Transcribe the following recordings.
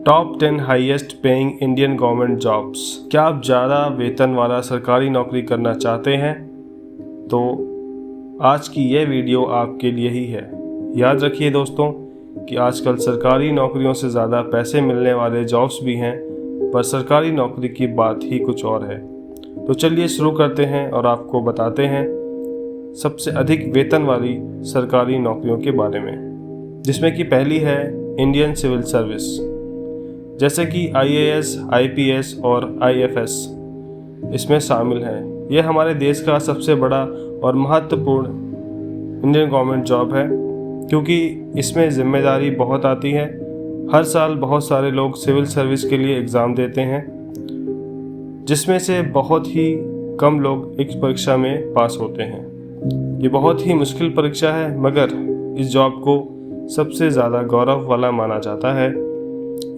Top 10 highest paying Indian government jobs. क्या आप ज़्यादा वेतन वाला सरकारी नौकरी करना चाहते हैं? तो आज की यह वीडियो आपके लिए ही है। याद रखिए दोस्तों कि आजकल सरकारी नौकरियों से ज़्यादा पैसे मिलने वाले जॉब्स भी हैं, पर सरकारी नौकरी की बात ही कुछ और है। तो चलिए शुरू करते हैं और आपको बताते हैं सबसे अधिक वेतन वाली सरकारी नौकरियों के बारे में, जिसमें कि पहली है इंडियन सिविल सर्विस, जैसे कि IAS, IPS और IFS इसमें शामिल हैं। यह हमारे देश का सबसे बड़ा और महत्वपूर्ण इंडियन गवर्नमेंट जॉब है, क्योंकि इसमें जिम्मेदारी बहुत आती है। हर साल बहुत सारे लोग सिविल सर्विस के लिए एग्ज़ाम देते हैं, जिसमें से बहुत ही कम लोग इस परीक्षा में पास होते हैं। ये बहुत ही मुश्किल परीक्षा है, मगर इस जॉब को सबसे ज़्यादा गौरव वाला माना जाता है।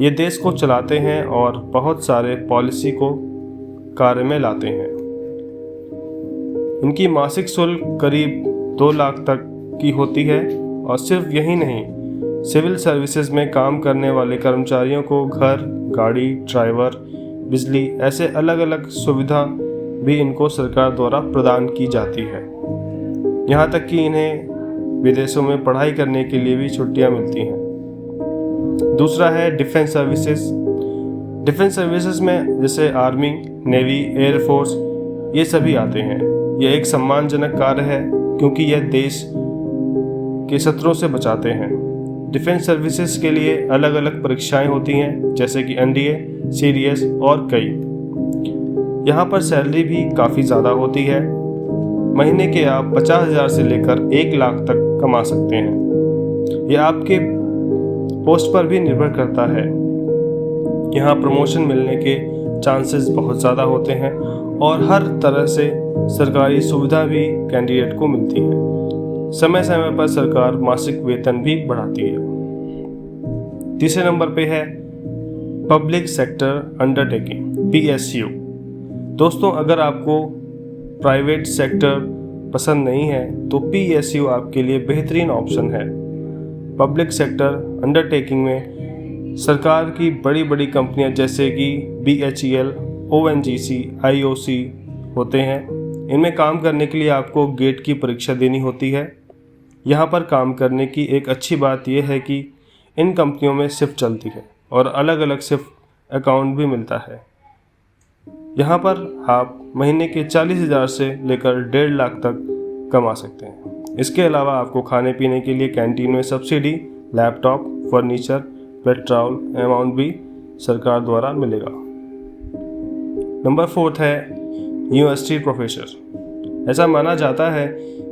ये देश को चलाते हैं और बहुत सारे पॉलिसी को कार्य में लाते हैं। इनकी मासिक शुल्क करीब 2 लाख तक की होती है। और सिर्फ यही नहीं, सिविल सर्विसेज में काम करने वाले कर्मचारियों को घर, गाड़ी, ड्राइवर, बिजली ऐसे अलग अलग सुविधा भी इनको सरकार द्वारा प्रदान की जाती है। यहाँ तक कि इन्हें विदेशों में पढ़ाई करने के लिए भी छुट्टियाँ मिलती हैं। दूसरा है डिफेंस सर्विसेज। डिफेंस सर्विसेज में जैसे आर्मी, नेवी, एयरफोर्स ये सभी आते हैं। यह एक सम्मानजनक कार्य है, क्योंकि यह देश के शत्रुओं से बचाते हैं। डिफेंस सर्विसेज के लिए अलग अलग परीक्षाएं होती हैं, जैसे कि NDA, CDS और कई। यहाँ पर सैलरी भी काफ़ी ज़्यादा होती है। महीने के आप 50,000 से लेकर 1 लाख तक कमा सकते हैं। यह आपके पोस्ट पर भी निर्भर करता है। यहाँ प्रमोशन मिलने के चांसेस बहुत ज़्यादा होते हैं और हर तरह से सरकारी सुविधा भी कैंडिडेट को मिलती है। समय समय पर सरकार मासिक वेतन भी बढ़ाती है। तीसरे नंबर पे है पब्लिक सेक्टर अंडरटेकिंग, PSU। दोस्तों, अगर आपको प्राइवेट सेक्टर पसंद नहीं है तो PSU आपके लिए बेहतरीन ऑप्शन है। पब्लिक सेक्टर अंडरटेकिंग में सरकार की बड़ी बड़ी कंपनियां जैसे कि BHEL, ONGC, IOC होते हैं। इनमें काम करने के लिए आपको गेट की परीक्षा देनी होती है। यहाँ पर काम करने की एक अच्छी बात यह है कि इन कंपनियों में शिफ्ट चलती है और अलग अलग शिफ्ट अकाउंट भी मिलता है। यहाँ पर आप महीने के 40,000 से लेकर 1.5 लाख तक कमा सकते हैं। इसके अलावा आपको खाने पीने के लिए कैंटीन में subsidy, laptop, furniture, petrol amount भी सरकार द्वारा मिलेगा। नंबर 4 है यूनिवर्सिटी प्रोफेसर। ऐसा माना जाता है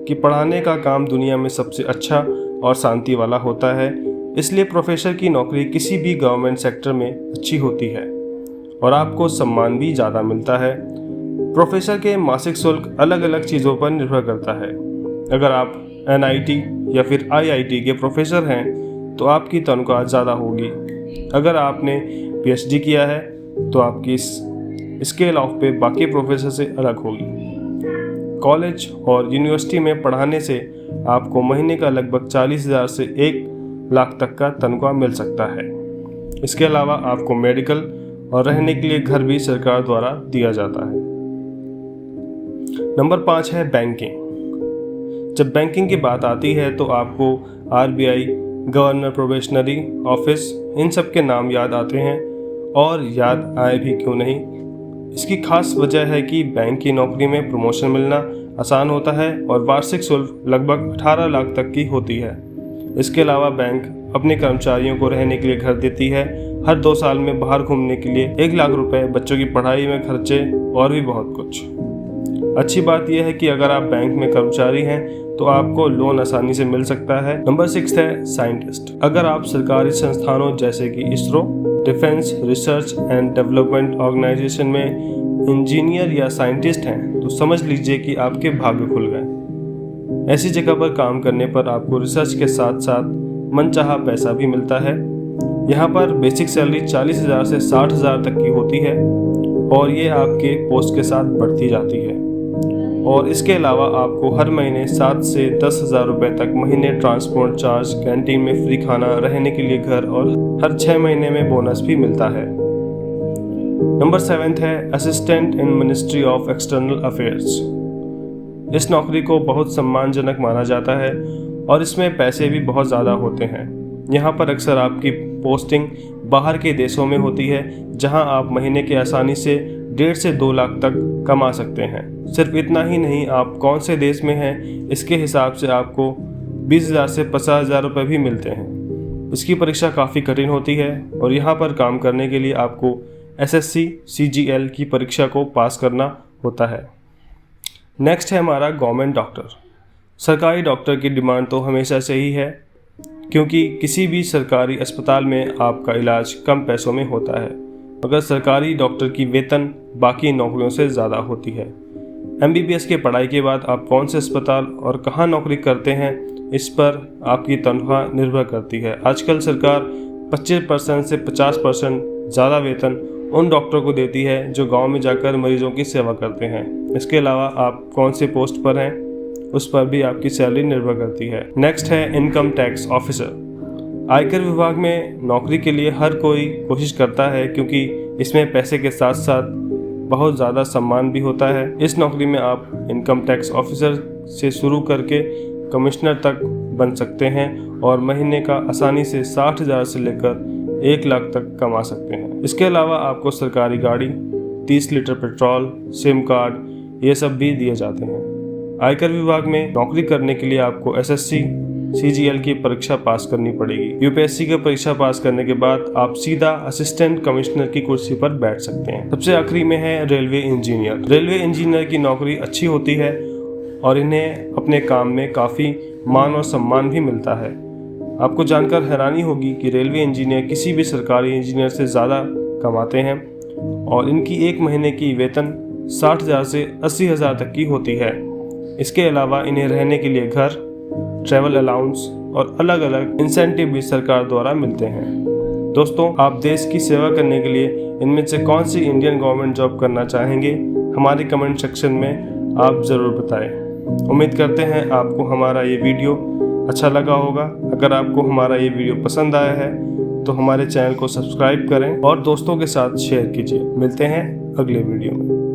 कि पढ़ाने का काम दुनिया में सबसे अच्छा और शांति वाला होता है, इसलिए प्रोफेसर की नौकरी किसी भी गवर्नमेंट सेक्टर में अच्छी होती है और आपको सम्मान भी ज़्यादा मिलता है। प्रोफेसर के मासिक शुल्क अलग अलग चीज़ों पर निर्भर करता है। अगर आप NIT या फिर IIT के प्रोफेसर हैं तो आपकी तनख्वाह ज़्यादा होगी। अगर आपने PhD किया है तो आपकी स्केल ऑफ पे बाकी प्रोफेसर से अलग होगी। कॉलेज और यूनिवर्सिटी में पढ़ाने से आपको महीने का लगभग 40,000 से 1 लाख तक का तनख्वाह मिल सकता है। इसके अलावा आपको मेडिकल और रहने के लिए घर भी सरकार द्वारा दिया जाता है। नंबर 5 है बैंकिंग। जब बैंकिंग की बात आती है तो आपको RBI, गवर्नर प्रोबेशनरी ऑफिस, इन सब के नाम याद आते हैं, और याद आए भी क्यों नहीं। इसकी खास वजह है कि बैंक की नौकरी में प्रमोशन मिलना आसान होता है और वार्षिक शुल्क लगभग 18 लाख तक की होती है। इसके अलावा बैंक अपने कर्मचारियों को रहने के लिए घर देती है। हर 2 साल में बाहर घूमने के लिए 1 लाख रुपए, बच्चों की पढ़ाई में खर्चे और भी बहुत कुछ। अच्छी बात यह है कि अगर आप बैंक में कर्मचारी हैं तो आपको लोन आसानी से मिल सकता है। नंबर 6 है साइंटिस्ट। अगर आप सरकारी संस्थानों जैसे कि ISRO, defence research and development organisation में इंजीनियर या साइंटिस्ट हैं तो समझ लीजिए कि आपके भाग्य खुल गए। ऐसी जगह पर काम करने पर आपको रिसर्च के साथ साथ मनचाहा पैसा भी मिलता है। यहाँ पर बेसिक सैलरी 40,000 से 60,000 तक की होती है और ये आपके पोस्ट के साथ बढ़ती जाती है। और इसके अलावा आपको हर महीने 7 से 10,000 रुपये तक महीने ट्रांसपोर्ट चार्ज, कैंटीन में फ्री खाना, रहने के लिए घर और हर 6 महीने में बोनस भी मिलता है। नंबर 7 है assistant in ministry of external affairs. इस नौकरी को बहुत सम्मानजनक माना जाता है और इसमें पैसे भी बहुत ज़्यादा होते हैं। यहाँ पर अक्सर आपकी पोस्टिंग बाहर के देशों में होती है, जहाँ आप महीने के आसानी से 1.5 से 2 लाख तक कमा सकते हैं। सिर्फ इतना ही नहीं, आप कौन से देश में हैं इसके हिसाब से आपको 20,000 से 50,000 रुपये भी मिलते हैं। इसकी परीक्षा काफ़ी कठिन होती है और यहाँ पर काम करने के लिए आपको SSC CGL की परीक्षा को पास करना होता है। नेक्स्ट है हमारा गवर्नमेंट डॉक्टर। सरकारी डॉक्टर की डिमांड तो हमेशा से ही है, क्योंकि किसी भी सरकारी अस्पताल में आपका इलाज कम पैसों में होता है, मगर सरकारी डॉक्टर की वेतन बाकी नौकरियों से ज़्यादा होती है। MBBS की पढ़ाई के बाद आप कौन से अस्पताल और कहाँ नौकरी करते हैं, इस पर आपकी तनख्वाह निर्भर करती है। आजकल सरकार 25% से 50% ज़्यादा वेतन उन डॉक्टरों को देती है जो गांव में जाकर मरीजों की सेवा करते हैं। इसके अलावा आप कौन से पोस्ट पर हैं, उस पर भी आपकी सैलरी निर्भर करती है। नेक्स्ट है इनकम टैक्स ऑफिसर। आयकर विभाग में नौकरी के लिए हर कोई कोशिश करता है, क्योंकि इसमें पैसे के साथ साथ बहुत ज़्यादा सम्मान भी होता है। इस नौकरी में आप इनकम टैक्स ऑफिसर से शुरू करके कमिश्नर तक बन सकते हैं और महीने का आसानी से 60,000 से लेकर 1 लाख तक कमा सकते हैं। इसके अलावा आपको सरकारी गाड़ी, 30 लीटर पेट्रोल, सिम कार्ड, ये सब भी दिए जाते हैं। आयकर विभाग में नौकरी करने के लिए आपको SSC CGL की परीक्षा पास करनी पड़ेगी। UPSC की परीक्षा पास करने के बाद आप सीधा असिस्टेंट कमिश्नर की कुर्सी पर बैठ सकते हैं। सबसे आखिरी में है रेलवे इंजीनियर। रेलवे इंजीनियर की नौकरी अच्छी होती है और इन्हें अपने काम में काफ़ी मान और सम्मान भी मिलता है। आपको जानकर हैरानी होगी कि रेलवे इंजीनियर किसी भी सरकारी इंजीनियर से ज़्यादा कमाते हैं और इनकी एक महीने की वेतन 60,000 से 80,000 तक की होती है। इसके अलावा इन्हें रहने के लिए घर, ट्रैवल अलाउंस और अलग अलग इंसेंटिव भी सरकार द्वारा मिलते हैं। दोस्तों, आप देश की सेवा करने के लिए इनमें से कौन सी इंडियन गवर्नमेंट जॉब करना चाहेंगे, हमारे कमेंट सेक्शन में आप ज़रूर बताएं। उम्मीद करते हैं आपको हमारा ये वीडियो अच्छा लगा होगा। अगर आपको हमारा ये वीडियो पसंद आया है तो हमारे चैनल को सब्सक्राइब करें और दोस्तों के साथ शेयर कीजिए। मिलते हैं अगले वीडियो में।